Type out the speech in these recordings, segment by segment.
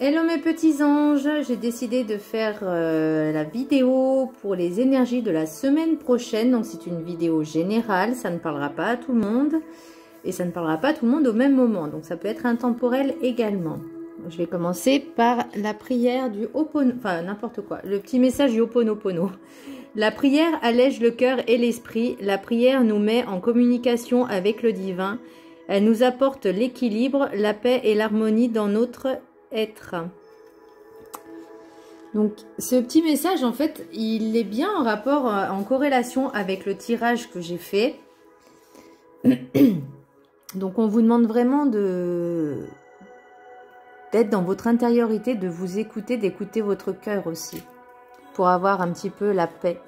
Hello mes petits anges, j'ai décidé de faire la vidéo pour les énergies de la semaine prochaine. Donc c'est une vidéo générale, ça ne parlera pas à tout le monde et ça ne parlera pas à tout le monde au même moment. Donc ça peut être intemporel également. Je vais commencer par la prière du Ho'oponopono, enfin n'importe quoi, le petit message du Ho'oponopono. La prière allège le cœur et l'esprit. La prière nous met en communication avec le divin. Elle nous apporte l'équilibre, la paix et l'harmonie dans notre être. Donc ce petit message en fait il est bien en rapport, en corrélation avec le tirage que j'ai fait. Donc on vous demande vraiment d'être dans votre intériorité, de vous écouter, d'écouter votre cœur aussi, pour avoir un petit peu la paix.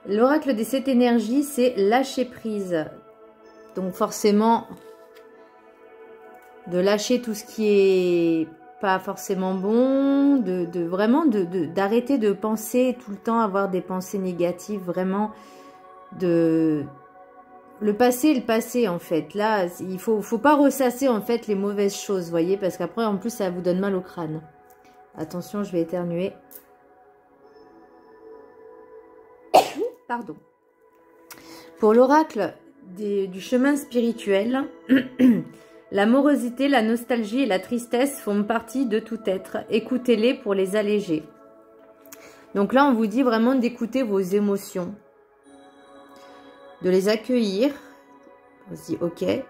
L'oracle de cette énergie, c'est lâcher prise. Donc forcément, de lâcher tout ce qui est pas forcément bon, d'arrêter de penser tout le temps, avoir des pensées négatives, vraiment le passé est le passé en fait. Là, il faut pas ressasser en fait les mauvaises choses, voyez, parce qu'après en plus ça vous donne mal au crâne. Attention, je vais éternuer. Pardon. Pour l'oracle du chemin spirituel, la morosité, la nostalgie et la tristesse font partie de tout être. Écoutez-les pour les alléger. Donc là, on vous dit vraiment d'écouter vos émotions, de les accueillir, on se dit ok, et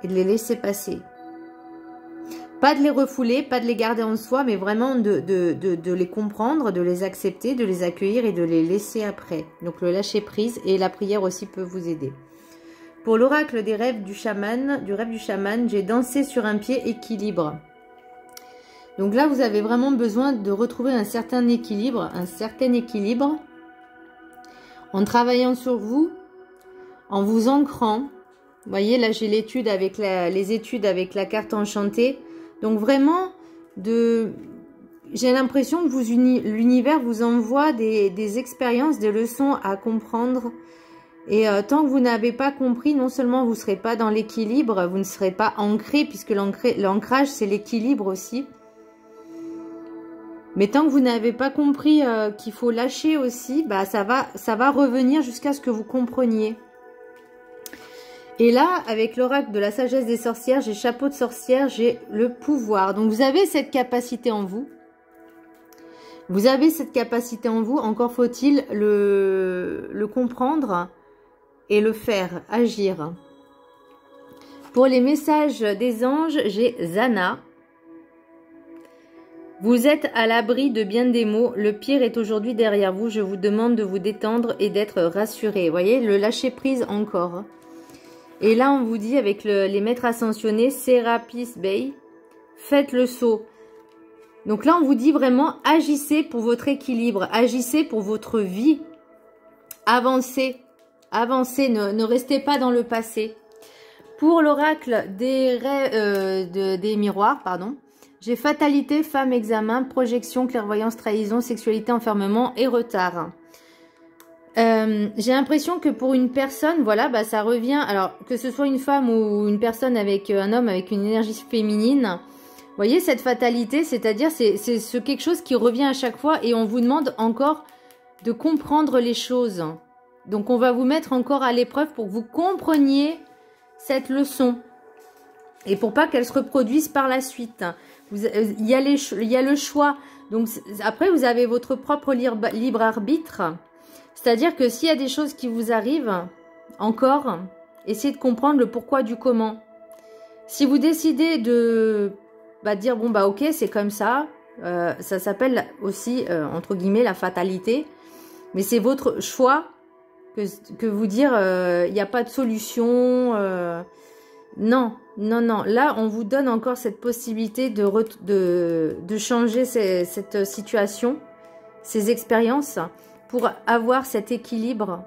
de les laisser passer. Pas de les refouler, pas de les garder en soi, mais vraiment de les comprendre, de les accepter, de les accueillir et de les laisser après. Donc le lâcher prise et la prière aussi peut vous aider. Pour l'oracle des rêves du chaman, j'ai dansé sur un pied équilibre. Donc là, vous avez vraiment besoin de retrouver un certain équilibre, en travaillant sur vous, en vous ancrant. Vous voyez, là, j'ai l'étude avec les études avec la carte enchantée. Donc vraiment, j'ai l'impression que l'univers vous envoie des expériences, des leçons à comprendre. Et tant que vous n'avez pas compris, non seulement vous ne serez pas dans l'équilibre, vous ne serez pas ancré, puisque l'ancrage, c'est l'équilibre aussi. Mais tant que vous n'avez pas compris qu'il faut lâcher aussi, bah, ça va revenir jusqu'à ce que vous compreniez. Et là, avec l'oracle de la sagesse des sorcières, j'ai chapeau de sorcière, j'ai le pouvoir. Donc vous avez cette capacité en vous. Vous avez cette capacité en vous, encore faut-il le comprendre et le faire, agir. Pour les messages des anges, j'ai Zana. Vous êtes à l'abri de bien des maux. Le pire est aujourd'hui derrière vous. Je vous demande de vous détendre et d'être rassuré. Vous voyez, le lâcher prise encore. Et là, on vous dit avec les maîtres ascensionnés, Serapis Bey, faites le saut. Donc là, on vous dit vraiment, agissez pour votre équilibre, agissez pour votre vie. Avancez, avancez, ne restez pas dans le passé. Pour l'oracle des miroirs, pardon, j'ai fatalité, femme, examen, projection, clairvoyance, trahison, sexualité, enfermement et retard. J'ai l'impression que pour une personne, voilà, bah, ça revient, alors que ce soit une femme ou une personne avec un homme avec une énergie féminine, vous voyez cette fatalité, c'est-à-dire c'est quelque chose qui revient à chaque fois et on vous demande encore de comprendre les choses. Donc on va vous mettre encore à l'épreuve pour que vous compreniez cette leçon et pour pas qu'elle se reproduise par la suite. Il y a le choix, donc après vous avez votre propre libre arbitre. C'est-à-dire que s'il y a des choses qui vous arrivent, encore, essayez de comprendre le pourquoi du comment. Si vous décidez de dire, bon, bah ok, c'est comme ça, ça s'appelle aussi, entre guillemets, la fatalité. Mais c'est votre choix que vous dire, il n'y a pas de solution. Non, non, non. Là, on vous donne encore cette possibilité de changer cette situation, ces expériences, pour avoir cet équilibre.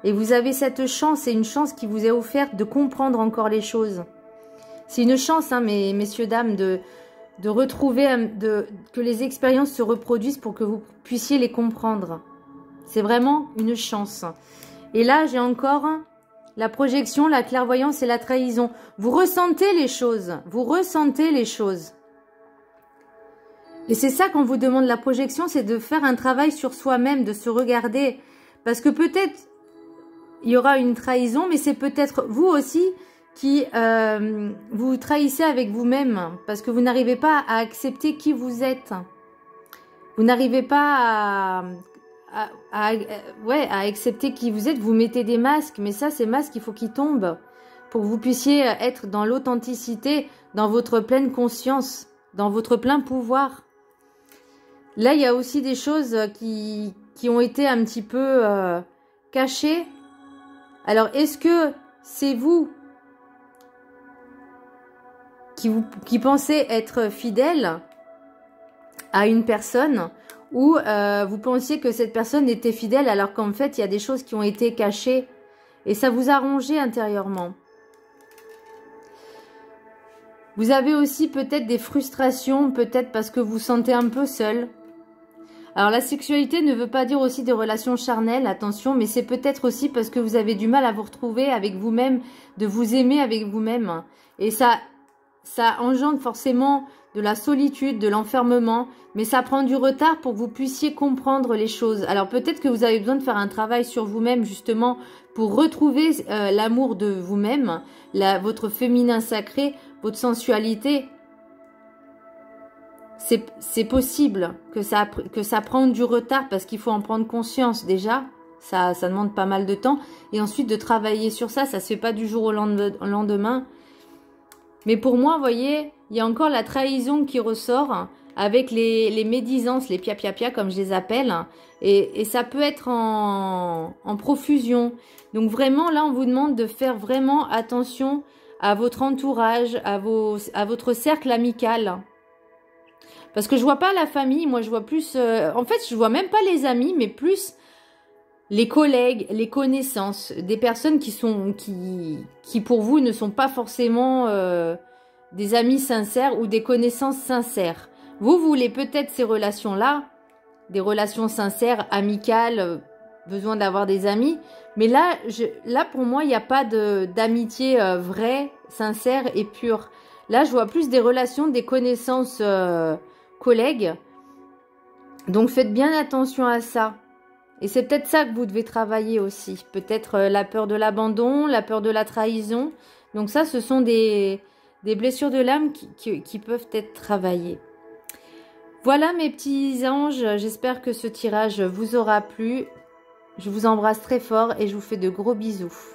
Et vous avez cette chance, c'est une chance qui vous est offerte de comprendre encore les choses. C'est une chance, hein, messieurs, dames, de retrouver, que les expériences se reproduisent pour que vous puissiez les comprendre. C'est vraiment une chance. Et là, j'ai encore la projection, la clairvoyance et la trahison. Vous ressentez les choses. Vous ressentez les choses. Et c'est ça qu'on vous demande, la projection, c'est de faire un travail sur soi-même, de se regarder. Parce que peut-être, il y aura une trahison, mais c'est peut-être vous aussi qui vous trahissez avec vous-même. Parce que vous n'arrivez pas à accepter qui vous êtes. Vous n'arrivez pas à accepter qui vous êtes. Vous mettez des masques, mais ça, ces masques, il faut qu'ils tombent. Pour que vous puissiez être dans l'authenticité, dans votre pleine conscience, dans votre plein pouvoir. Là, il y a aussi des choses qui ont été un petit peu cachées. Alors, est-ce que c'est vous qui pensez être fidèle à une personne ou vous pensiez que cette personne était fidèle alors qu'en fait, il y a des choses qui ont été cachées et ça vous a rongé intérieurement. Vous avez aussi peut-être des frustrations, peut-être parce que vous vous sentez un peu seul. Alors la sexualité ne veut pas dire aussi des relations charnelles, attention, mais c'est peut-être aussi parce que vous avez du mal à vous retrouver avec vous-même, de vous aimer avec vous-même. Et ça engendre forcément de la solitude, de l'enfermement, mais ça prend du retard pour que vous puissiez comprendre les choses. Alors peut-être que vous avez besoin de faire un travail sur vous-même justement pour retrouver l'amour de vous-même, votre féminin sacré, votre sensualité. C'est possible que ça prenne du retard parce qu'il faut en prendre conscience déjà. Ça demande pas mal de temps. Et ensuite de travailler sur ça, ça se fait pas du jour au lendemain. Mais pour moi, vous voyez, il y a encore la trahison qui ressort avec les médisances, les pia-pia-pia comme je les appelle. Et ça peut être en profusion. Donc vraiment, là, on vous demande de faire vraiment attention à votre entourage, à votre cercle amical. Parce que je vois pas la famille, moi je vois plus... en fait, je vois même pas les amis, mais plus les collègues, les connaissances. Des personnes qui pour vous ne sont pas forcément des amis sincères ou des connaissances sincères. Vous voulez peut-être ces relations-là, des relations sincères, amicales, besoin d'avoir des amis. Mais là pour moi, il n'y a pas d'amitié vraie, sincère et pure. Là, je vois plus des relations, des connaissances... collègues. Donc faites bien attention à ça. Et c'est peut-être ça que vous devez travailler aussi. Peut-être la peur de l'abandon, la peur de la trahison. Donc ça, ce sont des blessures de l'âme qui peuvent être travaillées. Voilà mes petits anges. J'espère que ce tirage vous aura plu. Je vous embrasse très fort et je vous fais de gros bisous.